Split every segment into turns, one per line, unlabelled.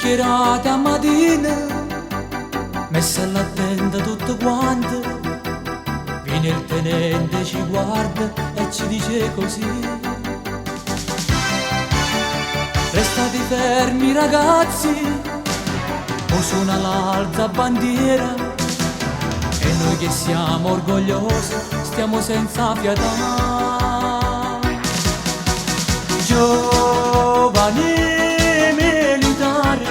chiacchierate a mattina, messa alla tenda tutto quanto. Viene il tenente, ci guarda e ci dice così: restate fermi ragazzi, o suona l'alta bandiera, e noi che siamo orgogliosi stiamo senza fiatare. Giovani militari,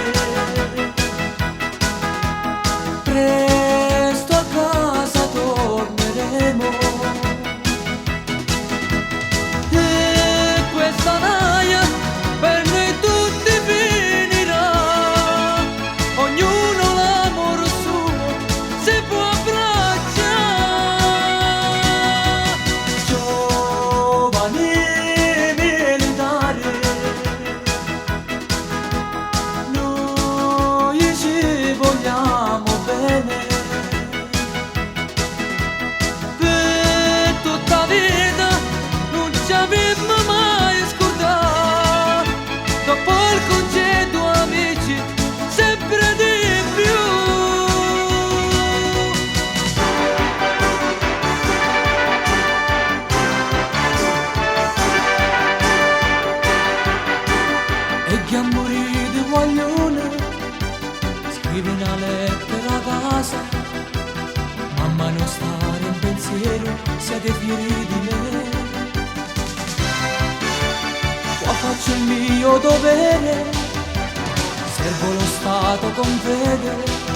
presto a casa torneremo, e questa naia per noi tutti finirà. Ognuno l'amor suo si può abbracciare. Giovani militari, noi ci vogliamo bene. Per tutta vita non ci abbiamo mai scordato. Dopo il congedo amici, sempre di più. E chi ha morito vogliono, scrive una lettera a casa: mamma, non stare in pensiero, siete fieri di me. Qua faccio il mio dovere, servo lo Stato con fede.